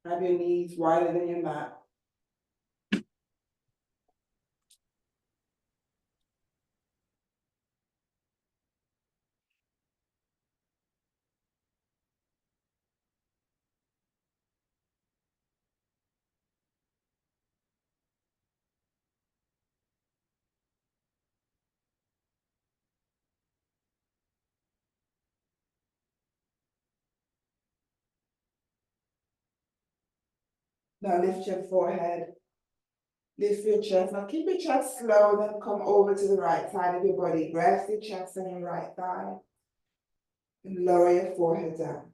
Have your knees wider than your mat. Now lift your forehead, lift your chest. Now keep your chest slow, then come over to the right side of your body. Rest your chest on your right thigh. And lower your forehead down.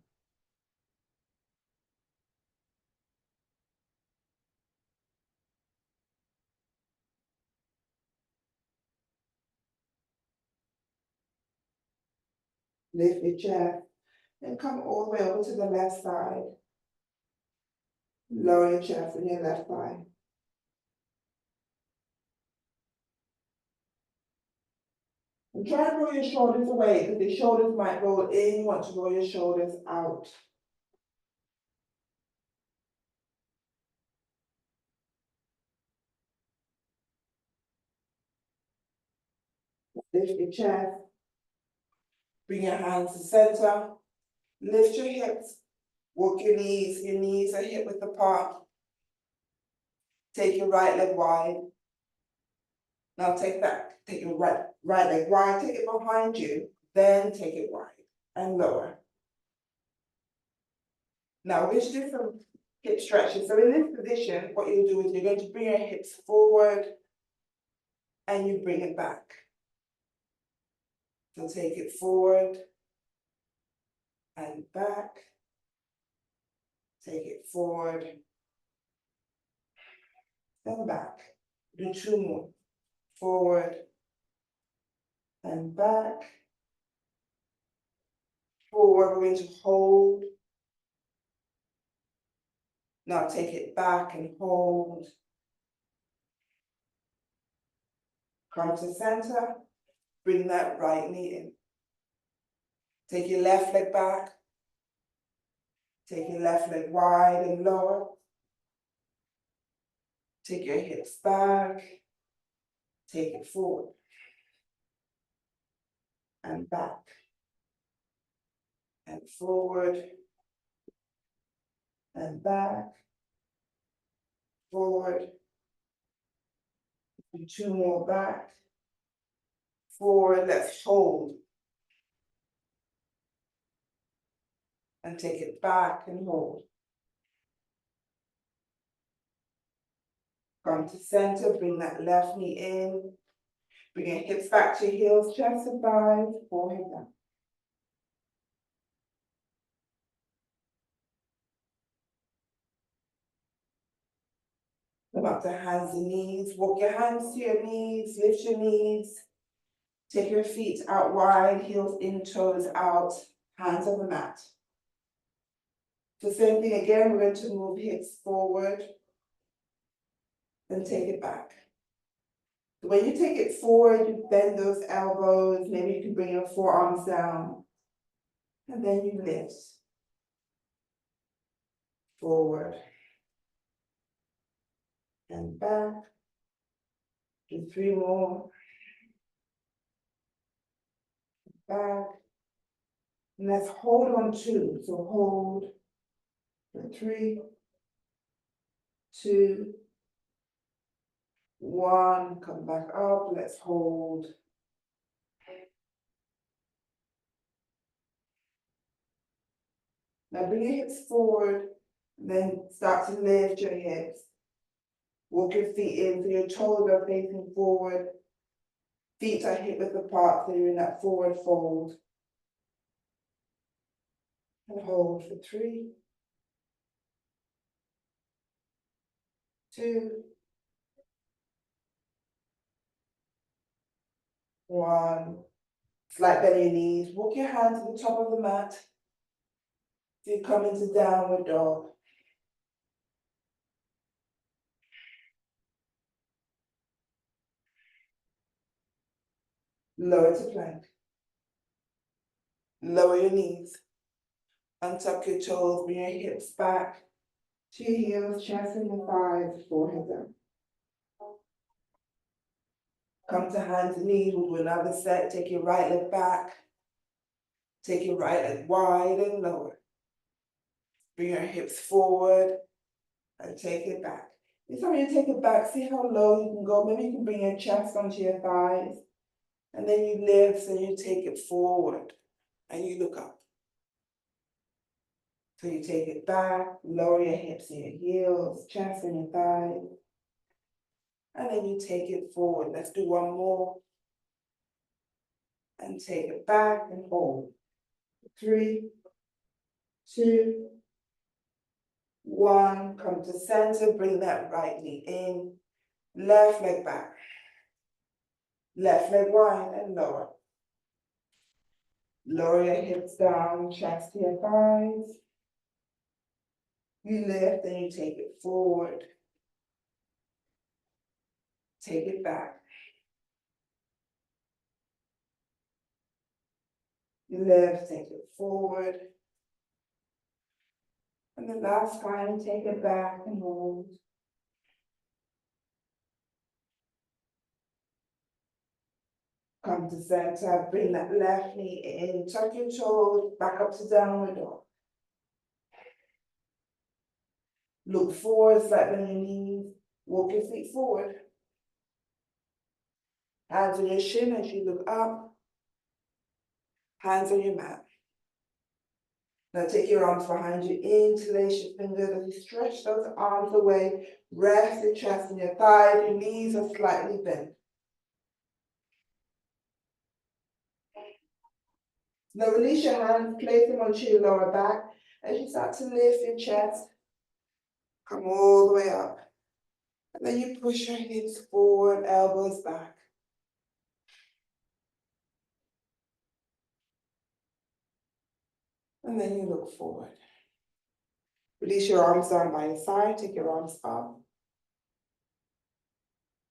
Lift your chest and come all the way over to the left side. Lower your chest on your left thigh. And try and roll your shoulders away, because your shoulders might roll in. You want to roll your shoulders out. Lift your chest. Bring your hands to center. Lift your hips. Walk your knees. Your knees are hip width apart. Take your right leg wide. Now take your right leg wide, take it behind you, then take it wide and lower. Now we're going to do some hip stretches. So in this position, what you'll do is you're going to bring your hips forward and you bring it back. So take it forward and back. Take it forward, then back. Do two more. Forward and back. Forward, we're going to hold. Now take it back and hold. Come to center. Bring that right knee in. Take your left leg back. Take your left leg wide and lower. Take your hips back. Take it forward. And back. And forward. And back. Forward. Do two more back. Forward. Let's hold. And take it back and hold. Come to center. Bring that left knee in. Bring your hips back to your heels, chest and thighs, forehead down. Come up to hands and knees. Walk your hands to your knees. Lift your knees. Take your feet out wide, heels in, toes out, hands on the mat. So same thing again, we're going to move hips forward, then take it back. When you take it forward, you bend those elbows, maybe you can bring your forearms down, and then you lift. Forward. And back. Do three more. Back. And let's hold on two. So hold for 3, 2, 1. Come back up. Let's hold. Now bring your hips forward, then start to lift your hips. Walk your feet in so your toes are facing forward. Feet are hip width apart so you're in that forward fold. And hold for 3, 2, 1. Slight bend your knees. Walk your hands to the top of the mat. So you come into downward dog. Lower to plank. Lower your knees. Untuck your toes, bring your hips back. to your heels, chest and your thighs, forehead down. Come to hands and knees, we'll do another set. Take your right leg back. Take your right leg wide and lower. Bring your hips forward and take it back. This time you take it back, see how low you can go. Maybe you can bring your chest onto your thighs. And then you lift and you take it forward and you look up. So you take it back, lower your hips and your heels, chest and your thighs. And then you take it forward. Let's do one more. And take it back and hold. 3, 2, 1. Come to center, bring that right knee in. Left leg back. Left leg wide and lower. Lower your hips down, chest to your thighs. You lift and you take it forward. Take it back. You lift, take it forward. And the last time, take it back and hold. Come to center, bring that left knee in, tuck your toes, back up to downward dog. Look forward, slightly on your knees, walk your feet forward. Hands on your shin as you look up. Hands on your mat. Now take your arms behind you, interlace your fingers as you stretch those arms away. Rest your chest and your thighs, your knees are slightly bent. Now release your hands, place them onto your lower back as you start to lift your chest. Come all the way up. And then you push your hips forward, elbows back. And then you look forward. Release your arms down by your side, take your arms up.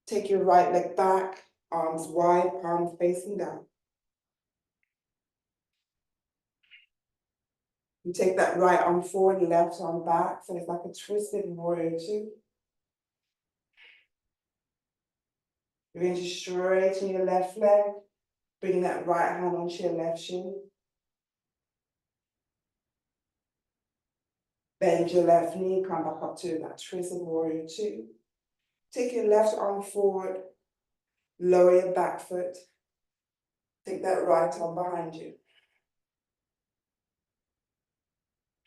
Take your right leg back, arms wide, palms facing down. You take that right arm forward, left arm back, so it's like a twisted warrior two. You're going to straighten your left leg, bring that right hand onto your left shin. Bend your left knee, come back up to that twisted warrior two. Take your left arm forward, lower your back foot. Take that right arm behind you.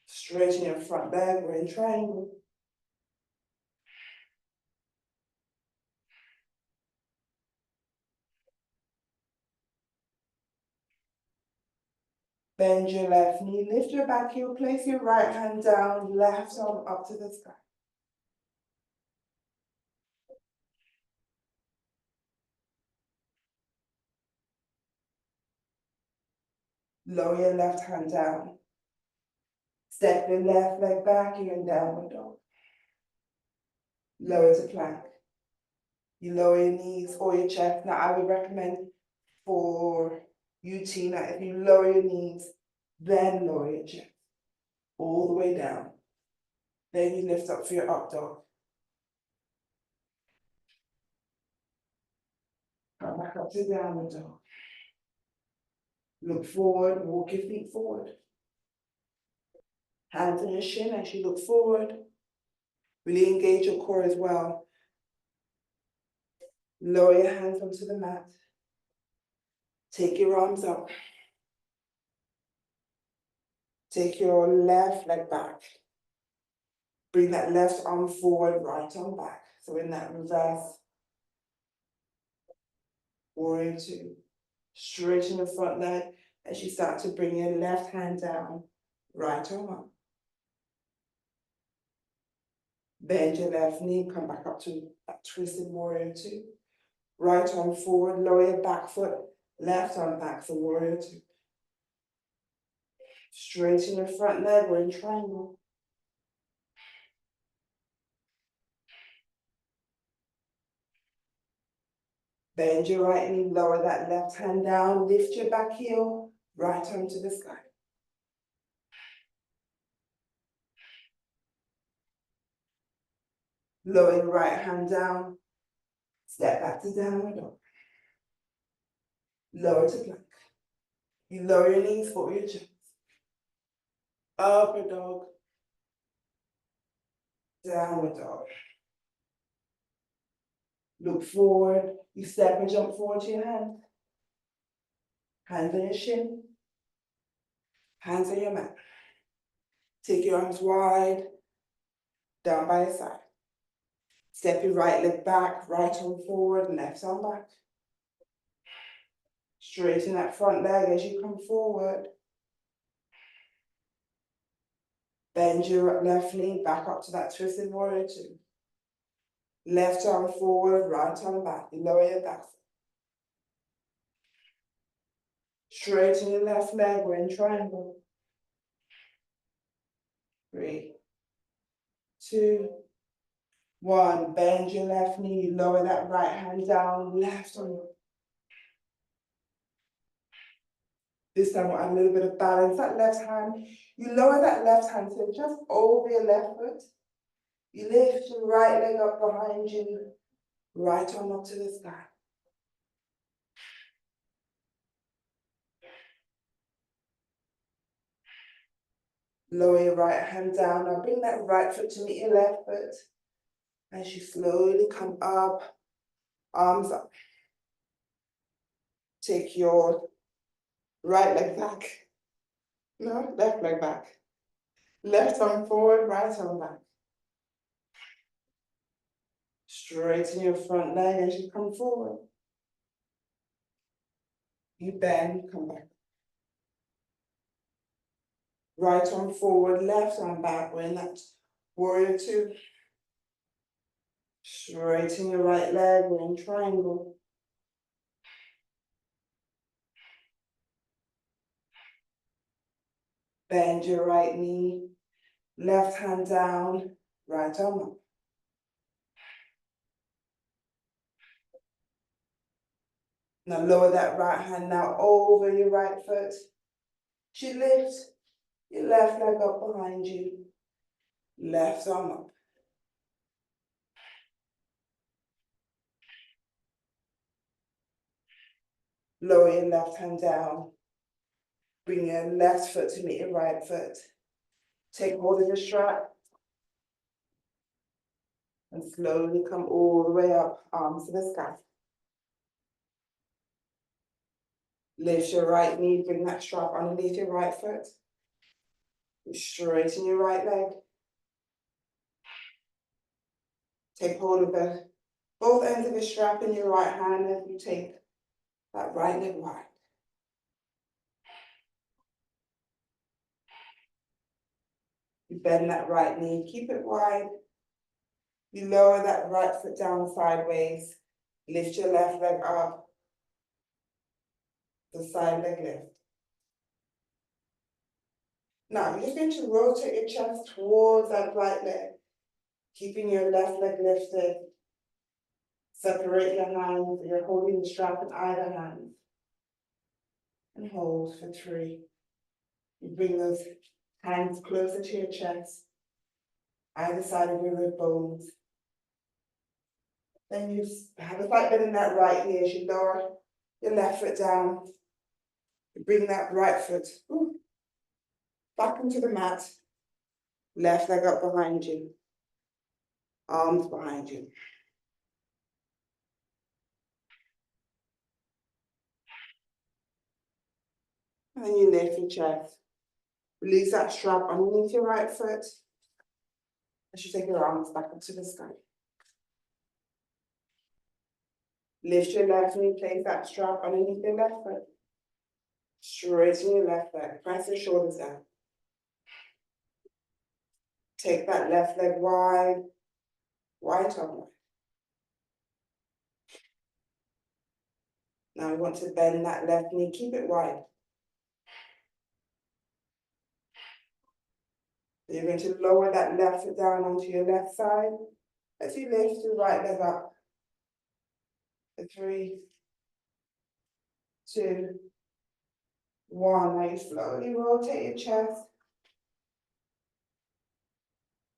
Straighten your front leg, we're in triangle. Bend your left knee, lift your back heel, place your right hand down, left arm up to the sky. Lower your left hand down. Step your left leg back, you're in downward dog. Lower to plank. You lower your knees or your chest. Now I would recommend for you, Tina, if you lower your knees, then lower your chest. All the way down. Then you lift up for your up dog. Come back up to downward dog. Look forward, walk your feet forward. Hands on your shin as you look forward. Really engage your core as well. Lower your hands onto the mat. Take your arms up. Take your left leg back. Bring that left arm forward, right arm back. So in that reverse warrior two. Straighten the front leg as you start to bring your left hand down, right arm up. Bend your left knee, come back up to that twisted warrior two. Right arm forward, lower your back foot, left arm back for warrior two. Straighten your front leg, we're in triangle. Bend your right knee, lower that left hand down, lift your back heel, right arm to the sky. Lower your right hand down. Step back to downward dog. Lower to plank. You lower your knees, forward your chest. Upward dog. Downward dog. Look forward. You step and jump forward to your hand. Hands on your shin. Hands on your mat. Take your arms wide. Down by your side. Step your right leg back, right arm forward, left arm back. Straighten that front leg as you come forward. Bend your left knee back up to that twisted warrior two. Left arm forward, right arm back. You lower your back. Straighten your left leg, we're in triangle. 3, 2, 1. Bend your left knee, lower that right hand down, left arm. This time we'll add a little bit of balance. That left hand, you lower that left hand so just over your left foot. You lift your right leg up behind you, right arm up to the sky. Lower your right hand down. Now bring that right foot to meet your left foot. As you slowly come up, arms up. Take your right leg back. No, left leg back. Left arm forward, right arm back. Straighten your front leg as you come forward. You bend, come back. Right arm forward, left arm back. We're in that warrior two. Straighten your right leg, we're in triangle. Bend your right knee, left hand down, right arm up. Now lower that right hand now over your right foot. You lift your left leg up behind you, left arm up. Lower your left hand down. Bring your left foot to meet your right foot. Take hold of your strap. And slowly come all the way up, arms to the sky. Lift your right knee, bring that strap underneath your right foot. Straighten your right leg. Take hold of both ends of the strap in your right hand as you take that right leg wide. You bend that right knee, keep it wide. You lower that right foot down sideways. Lift your left leg up. The side leg lift. Now, you're just going to rotate your chest towards that right leg, keeping your left leg lifted. Separate your hands, you're holding the strap in either hand. And hold for 3. You bring those hands closer to your chest, either side of your rib bones. Then you have a slight bend in that right knee as you lower your left foot down. You bring that right foot back into the mat. Left leg up behind you. Arms behind you. And then you lift your chest. Release that strap underneath your right foot. As you take your arms back up to the sky. Lift your left knee, place that strap underneath your left foot. Straighten your left leg, press your shoulders down. Take that left leg wide, wide upward. Now we want to bend that left knee, keep it wide. So you're going to lower that left foot down onto your left side as you lift your right leg up. 3, 2, 1. Now you slowly rotate your chest.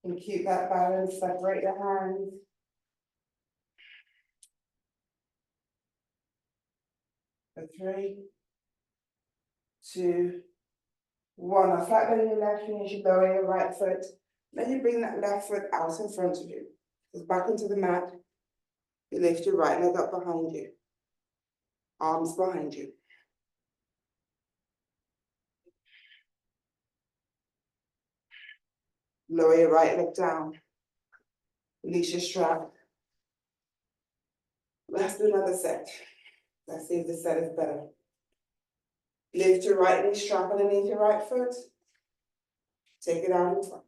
And keep that balance, separate your hands. For 3, 2, 1. Now flat belly your left knee as you lower your right foot. Then you bring that left foot out in front of you. Just back into the mat. You lift your right leg up behind you. Arms behind you. Lower your right leg down. Release your strap. Let's do another set. Let's see if this set is better. Lift your right knee, strap underneath your right foot. Take it out in front.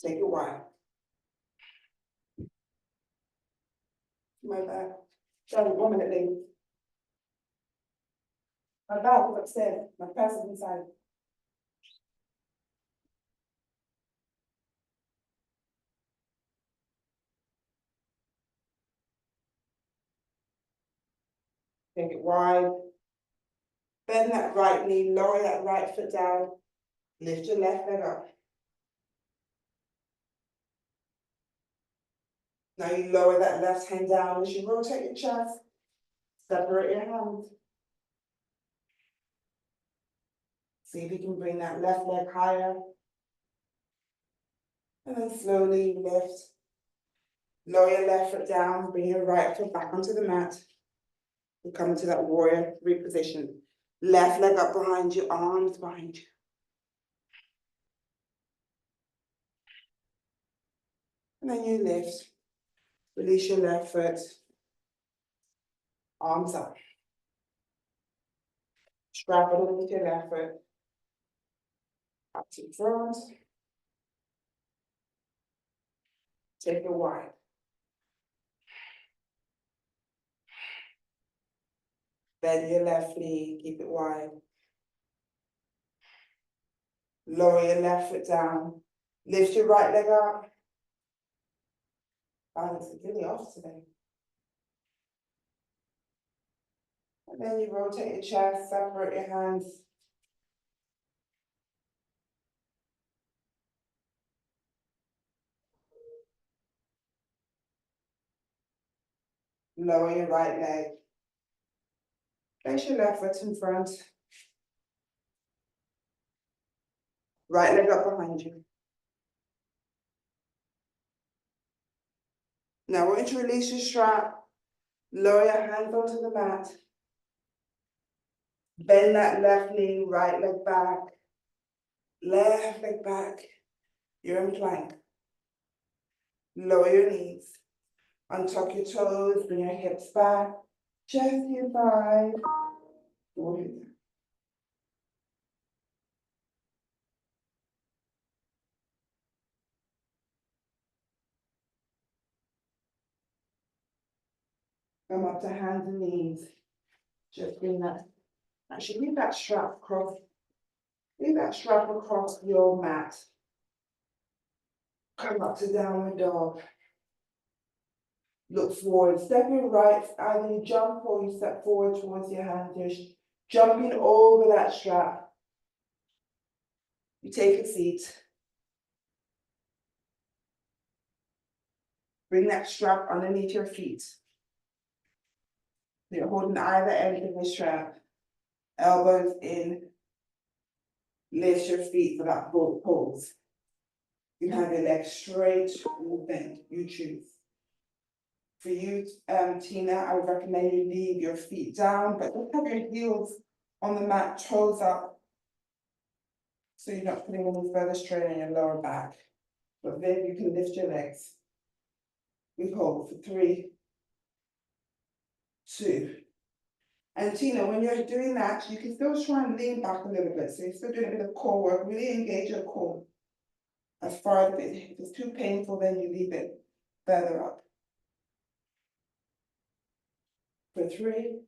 Take it wide. My back. Sorry, 1 minute late. My back is upstairs. My purse is inside. Take it wide. Bend that right knee, lower that right foot down. Lift your left leg up. Now you lower that left hand down as you rotate your chest. Separate your hands. See if you can bring that left leg higher. And then slowly lift. Lower your left foot down, bring your right foot back onto the mat. You come into that warrior 3 position. Left leg up behind you, arms behind you. And then you lift. Release your left foot. Arms up. Strap underneath your left foot. Up to front. Take it wide. Bend your left knee, keep it wide. Lower your left foot down. Lift your right leg up. Balance is really off today. And then you rotate your chest, separate your hands. Lower your right leg. Place your left foot in front. Right leg up behind you. Now we're going to release your strap. Lower your hands onto the mat. Bend that left knee, right leg back. Left leg back. You're in plank. Lower your knees. Untuck your toes, bring your hips back. Chest your thighs. Come up to hands and knees. Just bring that. Actually, leave that strap across. Leave that strap across your mat. Come up to downward dog. Look forward. Step your right. Either you jump or you step forward towards your hands. You're jumping over that strap. You take a seat. Bring that strap underneath your feet. You're holding either end of the strap. Elbows in. Lift your feet for that boat pose. You have your legs straight or bent, you choose. For you, Tina, I would recommend you leave your feet down, but don't have your heels on the mat, toes up, so you're not putting any further strain on your lower back. But then you can lift your legs. We hold for 3, 2. And Tina, when you're doing that, you can still try and lean back a little bit. So you're still doing a bit of core work, really engage your core. As far as if it's too painful, then you leave it further up. For 3,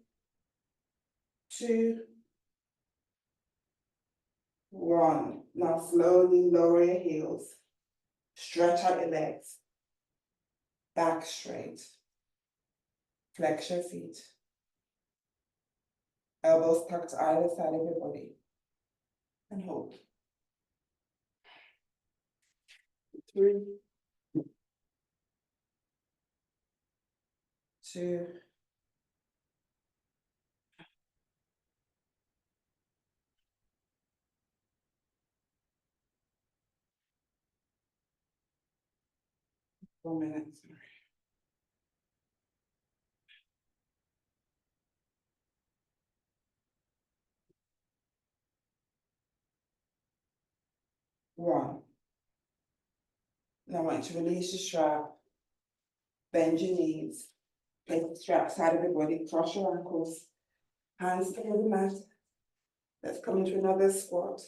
2, 1. Now slowly lower your heels. Stretch out your legs. Back straight. Flex your feet. Elbows tucked either side of your body. And hold. 3, 2, 1 minute. Sorry. 1. Now I want you to release the strap, bend your knees, place the strap side of your body, cross your ankles, hands to the mat. Let's come into another squat.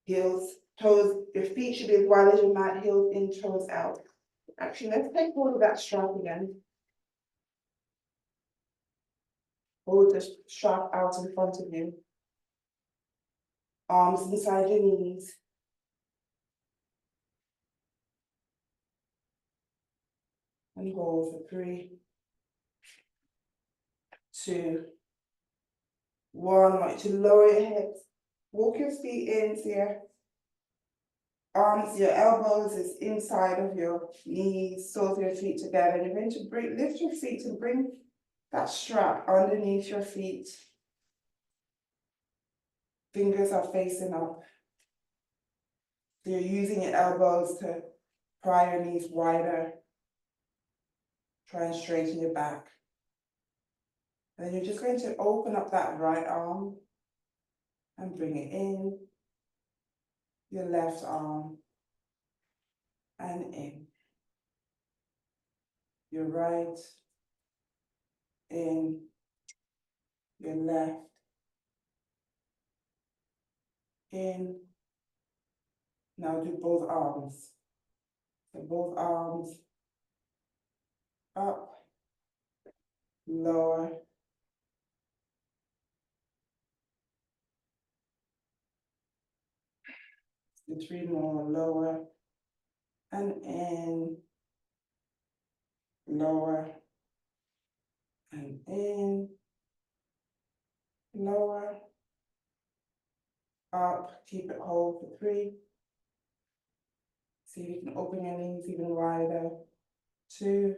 Heels, toes, your feet should be as wide as your mat, heels in, toes out. Actually, let's take hold of that strap again. Hold the strap out in front of you. Arms inside your knees. And hold for 3, 2, 1. I want you to lower your hips. Walk your feet in here. Arms, your elbows is inside of your knees, soles of your feet together. And you're going to lift your feet and bring that strap underneath your feet. Fingers are facing up. So you're using your elbows to pry your knees wider. Try and straighten your back. And then you're just going to open up that right arm and bring it in. Your left arm and in. Your right, in, your left, in. Now do both arms. So both arms up, lower, the 3 more, lower, and in, lower, and in, lower, up, keep it whole for 3. See if you can open your knees even wider. 2.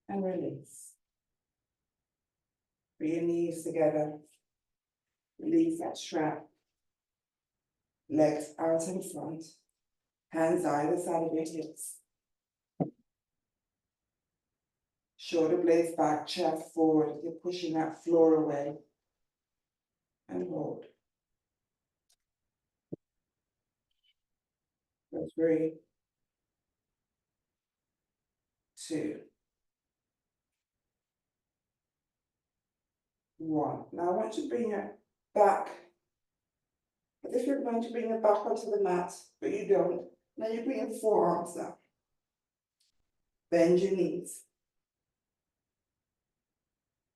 And release. Bring your knees together. Release that strap. Legs out in front. Hands either side of your hips. Shoulder blades back, chest forward. You're pushing that floor away. And hold. For 3, 2, 1. Now I want you to bring your back, as if you're going to bring your back onto the mat, but you don't. Now you bring your forearms up. Bend your knees.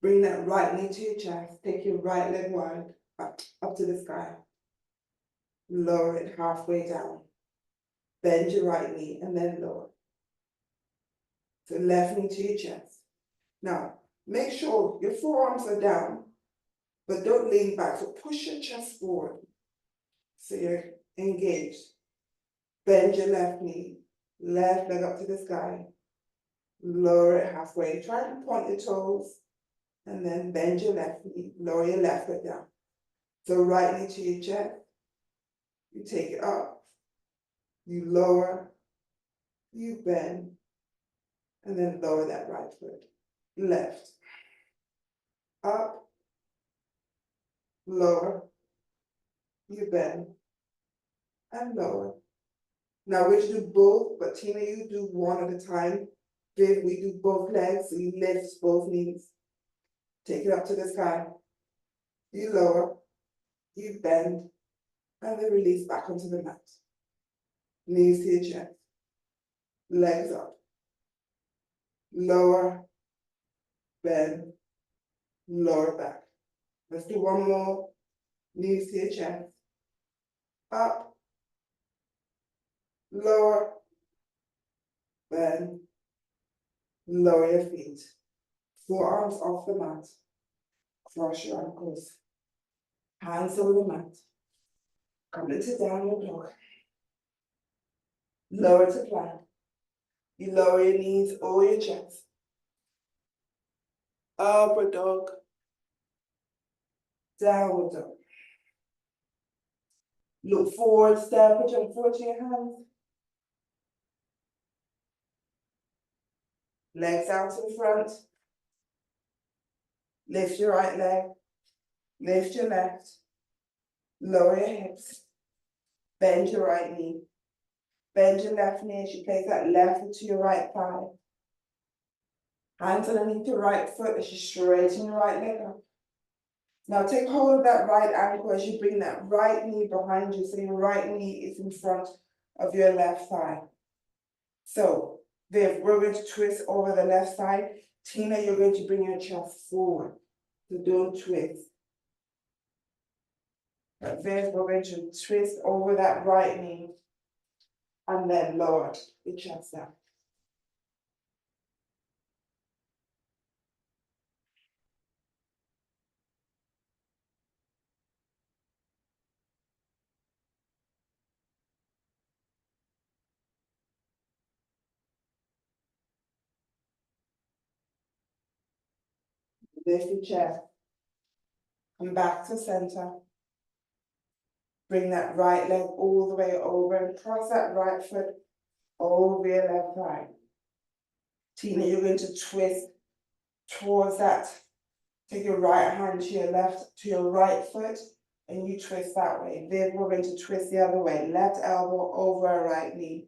Bring that right knee to your chest. Take your right leg wide, up to the sky. Lower it halfway down. Bend your right knee and then lower. So left knee to your chest. Now, make sure your forearms are down, but don't lean back. So push your chest forward. So you're engaged. Bend your left knee. Left leg up to the sky. Lower it halfway. Try to point your toes. And then bend your left knee. Lower your left leg down. So right knee to your chest. You take it up. You lower. You bend. And then lower that right foot. Left. Up. Lower. You bend. And lower. Now we do both, but Tina, you do one at a time. Viv, we do both legs, so you lift both knees. Take it up to the sky. You lower, you bend, and then release back onto the mat. Knees to your chest. Legs up. Lower, bend, lower back. Let's do one more. Knees to your chest. Up, lower, bend, lower your feet. Forearms off the mat. Cross your ankles. Hands over the mat. Come into downward dog. Lower to plank. You lower your knees over your chest. Upward dog. Downward dog. Look forward, step, put your foot to your hands. Legs out to the front. Lift your right leg. Lift your left. Lower your hips. Bend your right knee. Bend your left knee as you place that left foot to your right thigh. Hands underneath your right foot as you straighten your right leg up. Now take hold of that right ankle as you bring that right knee behind you, so your right knee is in front of your left thigh. So, Viv, we're going to twist over the left side. Tina, you're going to bring your chest forward. So don't twist. But Viv, we're going to twist over that right knee and then lower the chest down. Lift the chest. Come back to center. Bring that right leg all the way over and cross that right foot over your left thigh. Tina, you're going to twist towards that. Take your right hand to your left, to your right foot, and you twist that way. Viv, we're going to twist the other way. Left elbow over our right knee.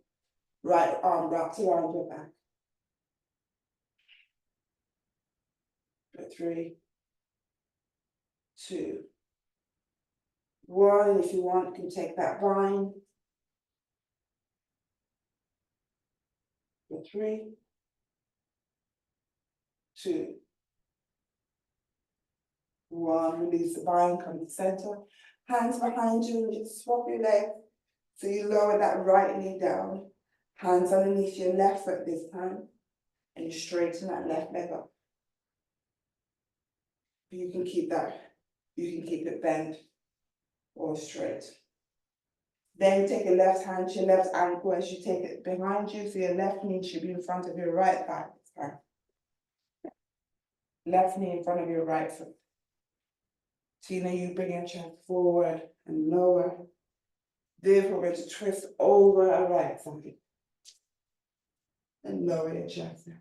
Right arm wrapped around your back. 3, 2, 1. If you want, you can take that vine. 3, 2, 1. Release the vine, come to center. Hands behind you and just swap your legs. So you lower that right knee down. Hands underneath your left foot this time. And you straighten that left leg up. You can keep it bent or straight. Then take your left hand to your left ankle as you take it behind you, so your left knee should be in front of your right thigh this time. Left knee in front of your right foot. Tina, you bring your chest forward and lower. Then we're going to twist over our right side. And lower your chest now.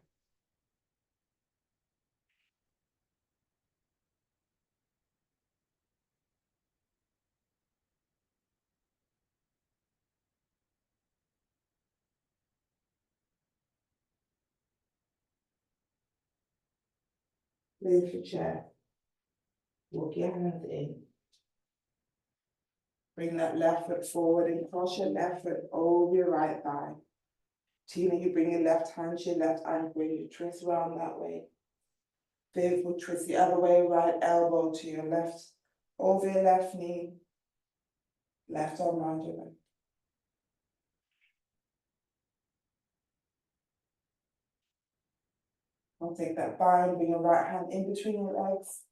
Lift your chest. Walk your hands in. Bring that left foot forward and cross your left foot over your right thigh. Tina, you bring your left hand to your left ankle and you twist around that way. Viv will twist the other way, right elbow to your left, over your left knee, left arm around your leg. I'll take that bind, bring your right hand in between your legs.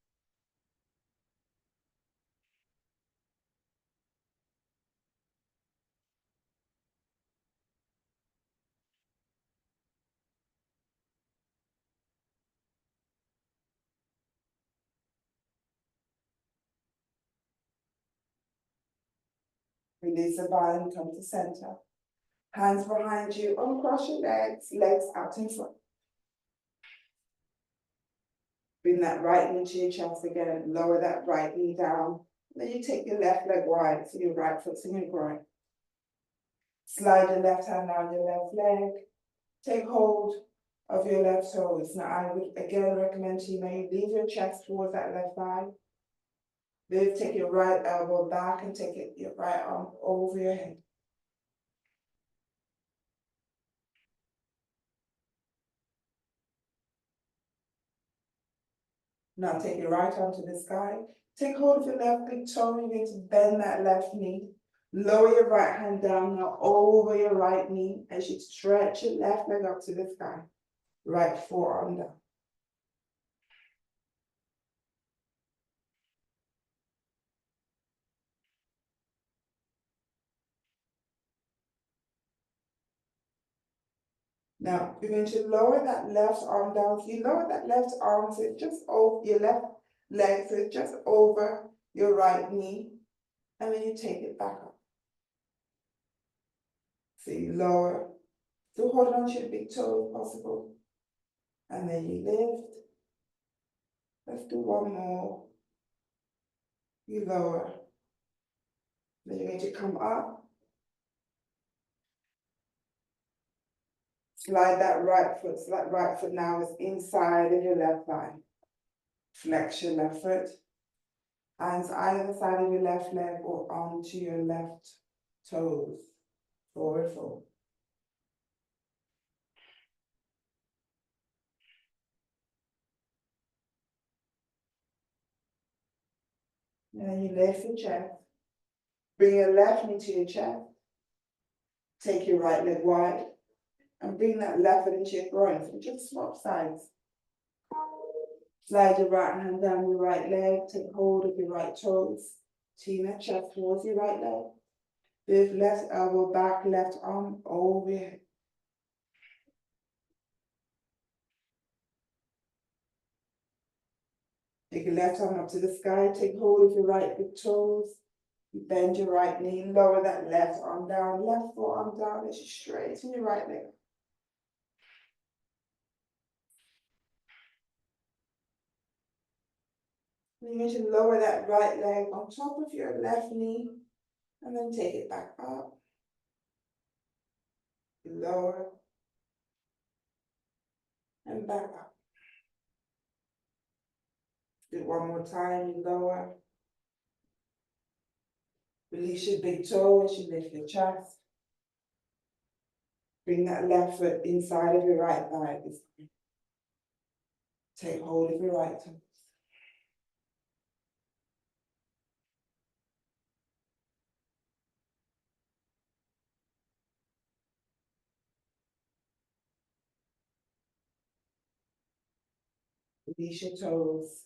Release the bind, come to center. Hands behind you, uncross your legs, legs out in front. Bring that right knee to your chest again, lower that right knee down. Then you take your left leg wide, so your right foot's in your groin. Slide your left hand down your left leg. Take hold of your left toes. Now I would again recommend to you, may you leave your chest towards that left thigh. Then take your right elbow back and take your right arm over your head. Now take your right arm to the sky. Take hold of your left big toe. You're going to bend that left knee. Lower your right hand down now over your right knee as you stretch your left leg up to the sky. Right forearm down. Now, you're going to lower that left arm down. So you lower that left arm, so it's just over your left leg, so it's just over your right knee. And then you take it back up. So you lower, so hold on to your big toe if possible. And then you lift. Let's do one more. You lower. Then you're going to come up. Slide that right foot, so that right foot now is inside of your left thigh. Flex your left foot. Hands either side of your left leg or onto your left toes. Forward fold. And then you lift your chest. Bring your left knee to your chest. Take your right leg wide. And bring that left foot into your groin. So just swap sides. Slide your right hand down your right leg. Take hold of your right toes. Turn that chest towards your right leg. Lift left elbow back, left arm over your head. Take your left arm up to the sky. Take hold of your right big toes. You bend your right knee. Lower that left arm down. Left forearm down as you straighten your right leg. You're going to lower that right leg on top of your left knee and then take it back up. Lower and back up. Do it one more time. You lower. Release your big toe as you lift your chest. Bring that left foot inside of your right thigh. Take hold of your right toe. Release your toes.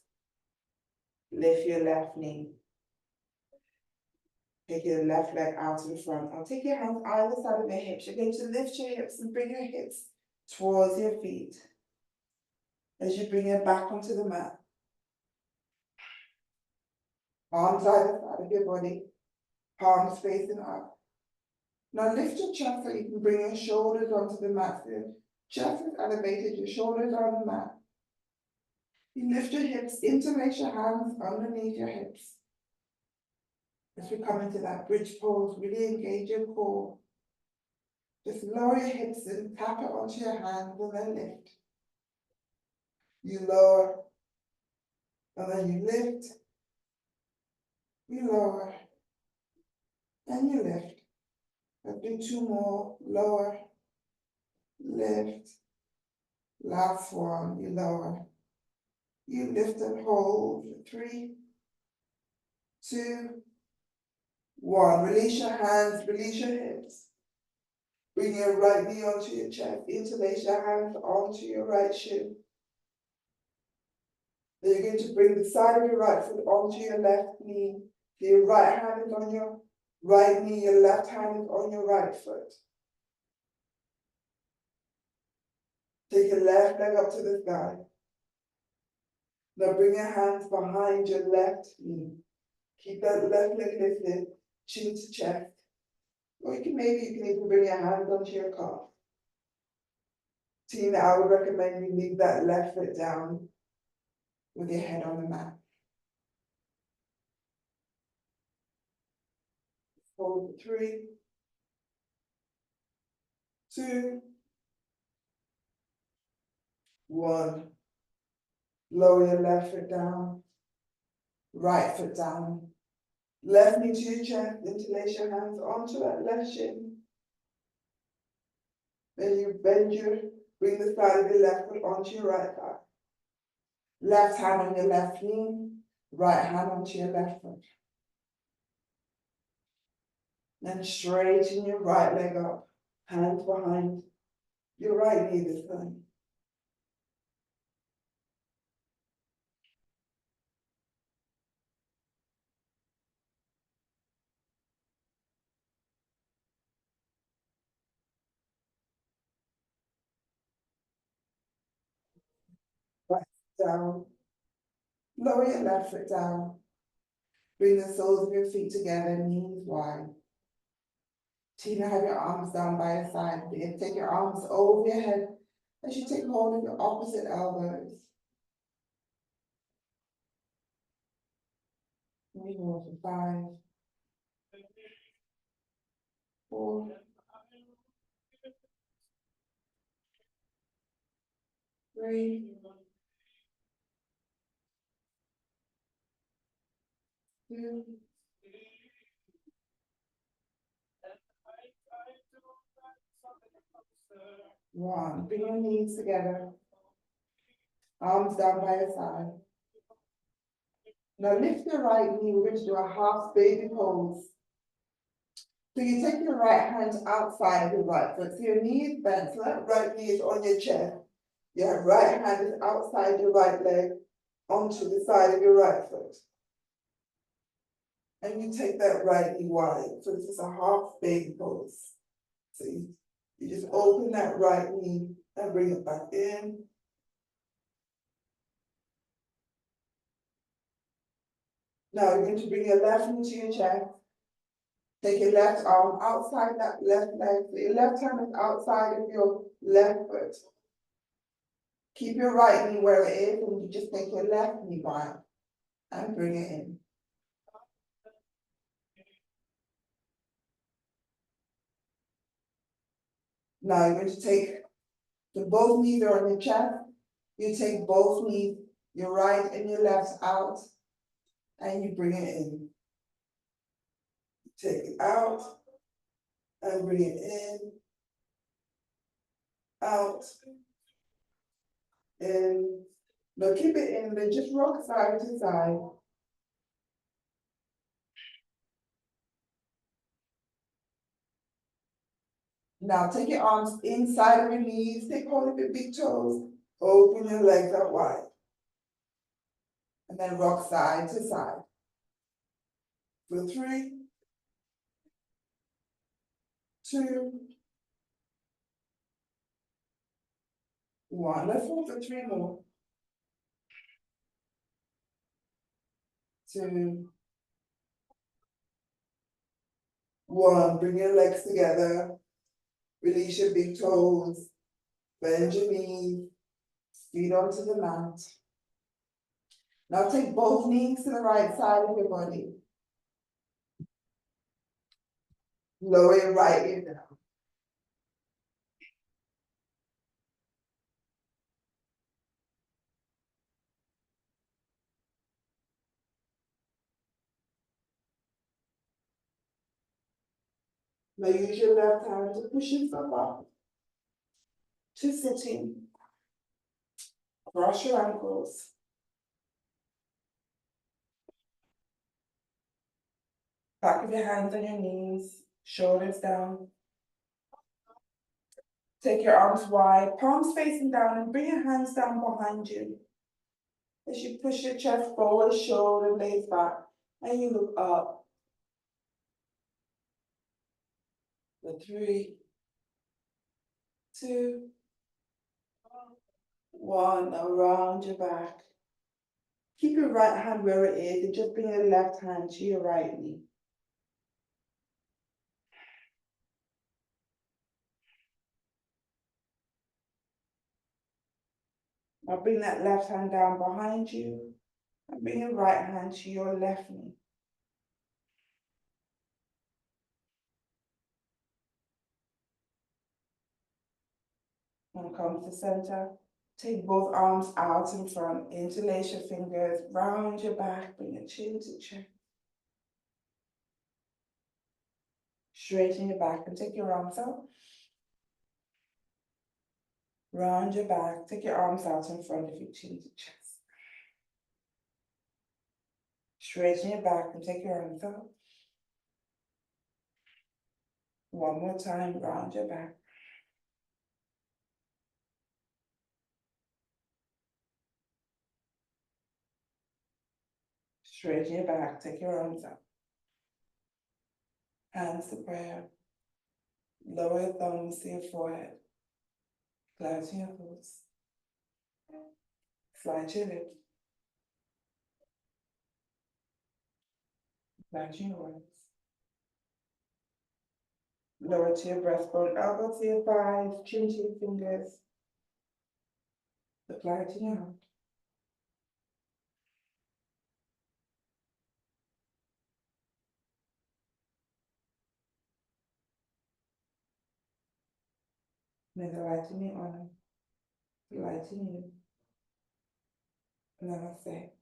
Lift your left knee. Take your left leg out to the front. I'll take your hands either side of your hips. You're going to lift your hips and bring your hips towards your feet. As you bring it back onto the mat. Arms either side of your body. Palms facing up. Now lift your chest so you can bring your shoulders onto the mat. So your chest is elevated, your shoulders are on the mat. You lift your hips, interlace your hands underneath your hips. As we come into that bridge pose, really engage your core. Just lower your hips and tap it onto your hands and then lift. You lower, and then you lift. You lower, and you lift. Let's do two more. Lower, lift. Last one, you lower. You lift and hold. 3, 2, 1. Release your hands, release your hips. Bring your right knee onto your chest. Interlace your hands onto your right shin. Then you're going to bring the side of your right foot onto your left knee. Your right hand is on your right knee, your left hand is on your right foot. Take your left leg up to the sky. Now bring your hands behind your left knee. Keep that left leg lifted, chin to chest. Or you can even bring your hands onto your calf. Tina, I would recommend you leave that left foot down with your head on the mat. Hold 3, 2, 1. Lower your left foot down, right foot down. Left knee to your chest, interlace your hands onto that left shin. Then you bring the side of your left foot onto your right thigh. Left hand on your left knee, right hand onto your left foot. Then straighten your right leg up, hands behind your right knee this time. down. Lower your left foot down. Bring the soles of your feet together, knees wide. Tina, have your arms down by your side. And take your arms over your head as you take hold of your opposite elbows. We hold for 5, 4, 3, 2, 1. Bring your knees together. Arms down by your side. Now lift your right knee. We're going to do a half baby pose. So you take your right hand outside of your right foot. So your knee is bent, so that right knee is on your chest. Your right hand is outside your right leg onto the side of your right foot. And you take that right knee wide. So this is a half baby pose. So you just open that right knee and bring it back in. Now you're going to bring your left knee to your chest. Take your left arm outside that left leg. So your left hand is outside of your left foot. Keep your right knee where it is, and you just take your left knee wide and bring it in. Now you're going to take both knees are on your chest. You take both knees, your right and your left out, and you bring it in. Take it out and bring it in, out, in. Now keep it in, then just rock side to side. Now take your arms inside of your knees, take hold of your big toes, open your legs out wide. And then rock side to side. For 3, 2, 1. Let's hold for 3 more. 2, 1. Bring your legs together. Release your big toes. Bend your knees. Feet onto the mat. Now take both knees to the right side of your body. Lower your right ear down. Now use your left hand to push yourself up to sitting. Cross your ankles. Back of your hands on your knees, shoulders down. Take your arms wide, palms facing down, and bring your hands down behind you. As you push your chest forward, shoulder blades back, and you look up. For 3, 2, 1, around your back. Keep your right hand where it is, and just bring your left hand to your right knee. Now bring that left hand down behind you, and bring your right hand to your left knee. And come to center. Take both arms out in front, interlace your fingers, round your back, bring your chin to chest. Straighten your back and take your arms out. Round your back, take your arms out in front of your chin to chest. Straighten your back and take your arms out. One more time, round your back. Straighten your back, take your arms out. Hands to prayer. Lower your thumbs to your forehead. Close your thoughts. Slide your lips. Slide your arms. Lower to your breastbone, elbow to your thighs, chin to your fingers. Apply it to your hand. May the light in me honor, the light in you. Namaste.